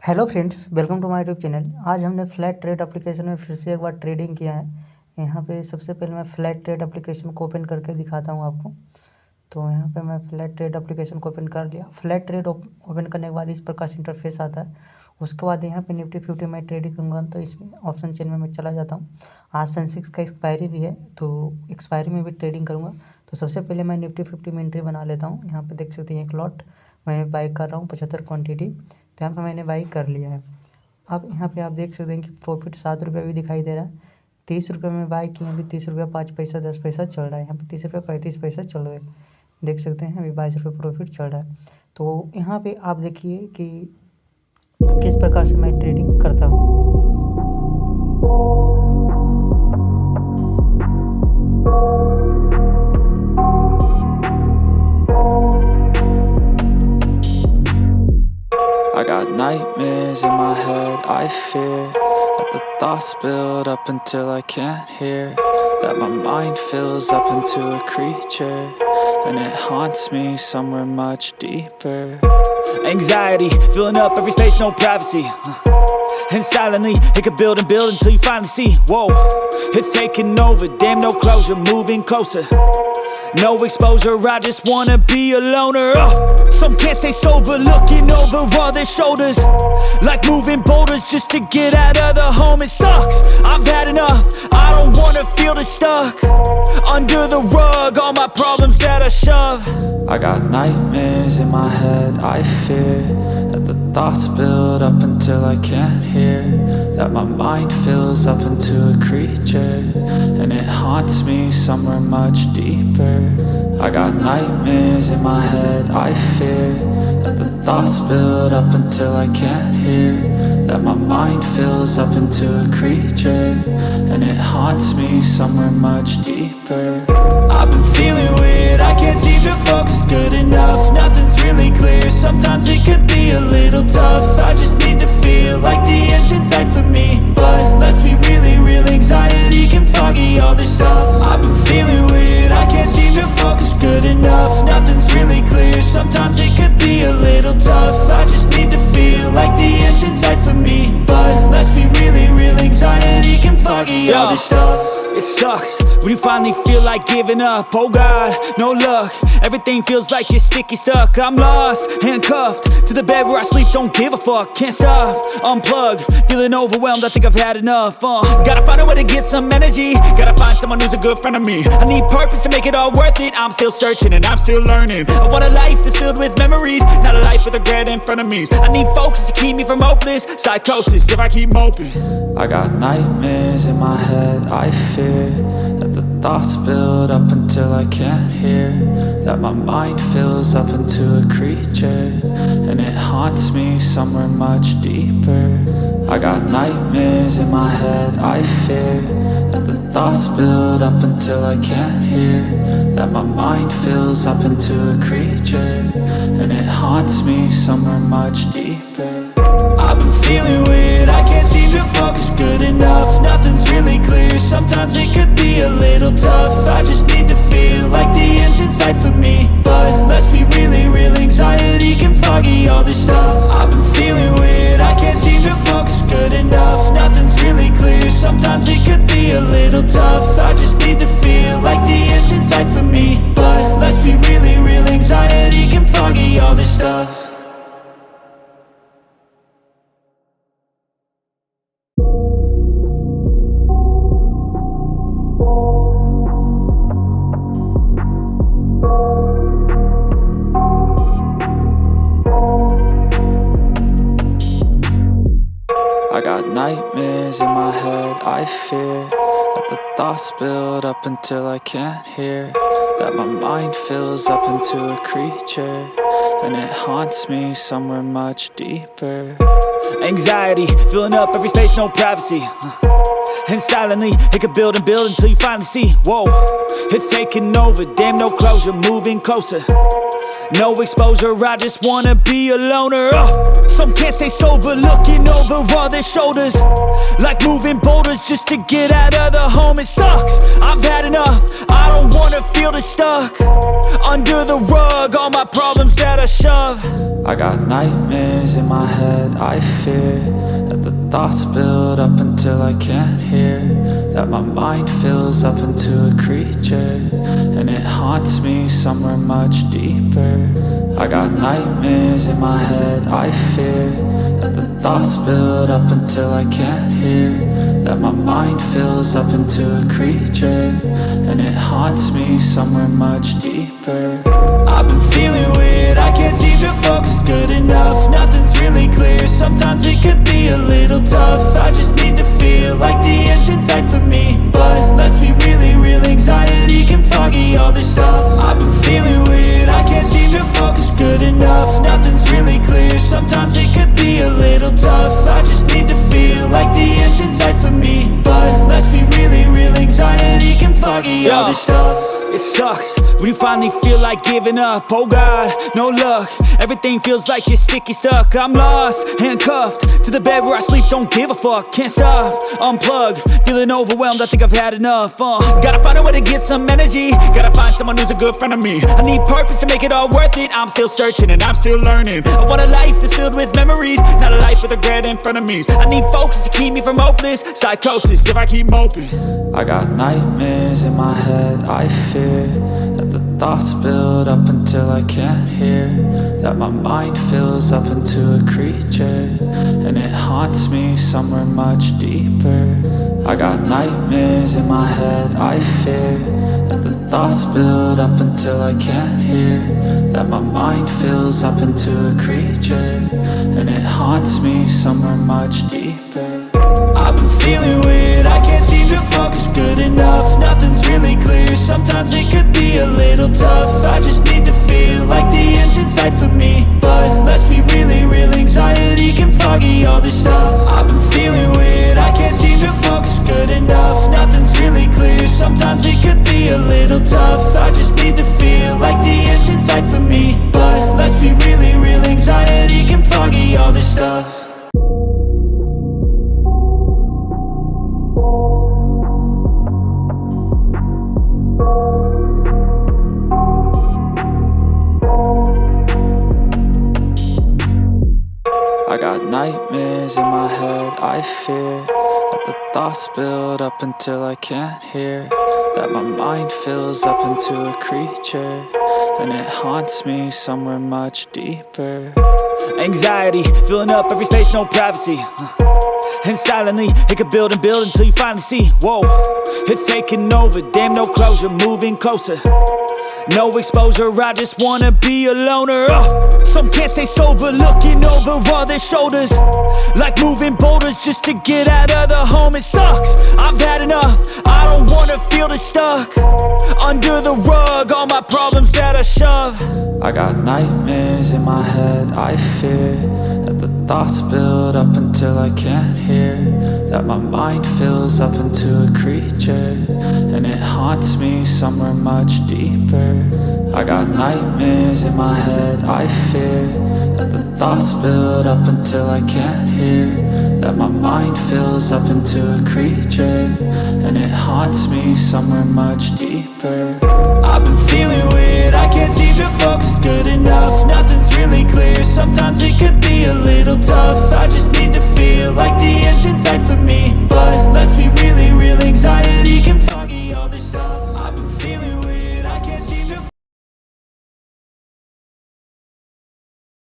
Hello friends, welcome to my YouTube channel. आज हमने flat trade application में फिर से एक बार ट्रेडिंग किया है। यहाँ पे सबसे पहले मैं फ्लैट ट्रेड एप्लीकेशन को ओपन करके दिखाता हूँ आपको। तो यहाँ पे मैं फ्लैट ट्रेड एप्लीकेशन को ओपन कर लिया। फ्लैट ट्रेड ओपन करने के बाद इस प्रकार से इंटरफेस आता है। उसके बाद यहाँ पे निफ्टी 50 मैं ट्रेडिंग करूँगा, तो इसमें ऑप्शन चेन में मैं चला जाता हूँ। आज सेंसेक्स का एक्सपायरी भी है, तो एक्सपायरी में भी ट्रेडिंग करूँगा। तो सबसे पहले मैं निफ्टी 50 में एंट्री बना लेता हूँ। यहाँ पे देख सकते हैं एक लॉट मैं बाई कर रहा हूँ 75 क्वान्टिटी। तो यहाँ पे मैंने बाई कर लिया है। अब यहाँ पे आप देख सकते हैं कि प्रॉफिट 7 रुपये भी दिखाई दे रहा है। 30 रुपये में बाई किए, अभी 30 रुपये 5 पैसा 10 पैसा चल रहा है। यहाँ पे 30 रुपये 35 पैसा चल रहा है, देख सकते हैं। अभी 22 रुपये प्रॉफिट चल रहा है। तो यहाँ पे आप देखिए कि किस प्रकार से मैं ट्रेडिंग करता हूँ। I got nightmares in my head, I fear that the thoughts build up until I can't hear, that my mind fills up into a creature, and it haunts me somewhere much deeper. Anxiety, filling up every space, no privacy, and silently, it could build and build until you finally see, whoa, it's taking over, damn no closure, moving closer. No exposure, I just wanna be a loner. Some can't stay sober, looking over all their shoulders, like moving boulders just to get out of the home. It sucks, I've had enough, I don't wanna feel the stuck under the rug, all my problems that I shove. I got nightmares in my head, I fear that the thoughts build up until I can't hear, that my mind fills up into a creature, and it haunts me somewhere much deeper. I got nightmares in my head, I fear that the thoughts build up until I can't hear, that my mind fills up into a creature, and it haunts me somewhere much deeper. I've been feeling weird, I can't seem to focus good enough, nothing's really clear, sometimes it could be a little tough, I just need to feel like the end's in sight for me, but let's be really real, anxiety can foggy all this stuff. I've been feeling weird, I can't seem to focus good enough, nothing's really clear, sometimes it could be a little tough, I just need to feel like the end's in sight for me, but let's be really real, anxiety can foggy all this stuff. It sucks when you finally feel like giving up. Oh God, no luck, everything feels like you're sticky stuck. I'm lost, handcuffed to the bed where I sleep, don't give a fuck. Can't stop, unplug, feeling overwhelmed, I think I've had enough. Gotta find a way to get some energy, gotta find someone who's a good friend of me. I need purpose to make it all worth it, I'm still searching and I'm still learning. I want a life that's filled with memories, not a life with regret in front of me. I need focus to keep me from hopeless psychosis if I keep moping. I got nightmares in my head, I fear that the thoughts build up until I can't hear, that my mind fills up into a creature, and it haunts me somewhere much deeper. I got nightmares in my head, I fear that the thoughts build up until I can't hear, that my mind fills up into a creature, and it haunts me somewhere much deeper. I've been feeling weird, I can't seem to focus good enough, nothing's really clear, sometimes it could be a little tough, I just need to feel like the end's in sight for me, but let's be really real, anxiety can foggy all this stuff. I've been feeling weird, I can't seem to focus good enough, nothing's really clear, sometimes it could be a little tough, I just need to feel like the end's in sight for me, but let's be really real, anxiety can foggy all this stuff. I got nightmares in my head, I fear that the thoughts build up until I can't hear, that my mind fills up into a creature, and it haunts me somewhere much deeper. Anxiety, filling up every space, no privacy, and silently, it could build and build until you finally see, whoa, it's taking over, damn no closure, moving closer. No exposure, I just wanna be a loner. Some can't stay sober, looking over all their shoulders, like moving boulders just to get out of the home. It sucks, I've had enough, I don't wanna feel the stuck under the rug, all my problems that I shove. I got nightmares in my head, I fear that the thoughts build up until I can't hear, that my mind fills up into a creature, and it haunts me somewhere much deeper. I got nightmares in my head, I fear that the thoughts build up until I can't hear, that my mind fills up into a creature, and it haunts me somewhere much deeper. I've been feeling weird, I can't seem to focus good enough, nothing's really clear, sometimes it could be a little tough. I just need to feel like the end's in sight for me, but let's be really real, anxiety can foggy all this stuff. I've been feeling weird, I can't seem to focus good enough, nothing's really clear, sometimes it could be a little tough. I just need to feel like the end's in sight for me, but let's be really real, anxiety can foggy all this stuff. It sucks when you finally feel like giving up. Oh God, no luck, everything feels like you're sticky stuck. I'm lost, handcuffed to the bed where I sleep, don't give a fuck. Can't stop, unplug, feeling overwhelmed, I think I've had enough. Gotta find a way to get some energy, gotta find someone who's a good friend of me. I need purpose to make it all worth it, I'm still searching and I'm still learning. I want a life that's filled with memories, not a life with regret and frenemies. I need focus to keep me from hopeless psychosis if I keep moping. I got nightmares in my head, I fear that the thoughts build up until I can't hear, that my mind fills up into a creature, and it haunts me somewhere much deeper. I got nightmares in my head, I fear that the thoughts build up until I can't hear, that my mind fills up into a creature, and it haunts me somewhere much deeper. I've been feeling weird, I can't seem to focus good enough, nothing's really clear, sometimes it could be a little tough. I just need to feel like the end's in sight for me, but let's be really real, anxiety can foggy all this stuff. I've been feeling weird, I can't seem to focus good enough, nothing's really clear, sometimes it could be a little tough. I just need to feel like the end's in sight for me, but let's be really real, anxiety can foggy all this stuff. I got nightmares in my head, I fear that the thoughts build up until I can't hear, that my mind fills up into a creature, and it haunts me somewhere much deeper. Anxiety, filling up every space, no privacy, and silently, it could build and build until you finally see, whoa, it's taking over, damn no closure, moving closer. No exposure, I just wanna be a loner. Some can't stay sober, looking over all their shoulders, like moving boulders just to get out of the home. It sucks, I've had enough, I don't wanna feel the stuck under the rug, all my problems that I shove. I got nightmares in my head, I fear that the thoughts build up until I can't hear, that my mind fills up into a creature, and it haunts me somewhere much deeper. I got nightmares in my head, I fear that the thoughts build up until I can't hear, that my mind fills up into a creature, and it haunts me somewhere much deeper. I've been feeling weird, I can't seem to focus good enough, nothing's really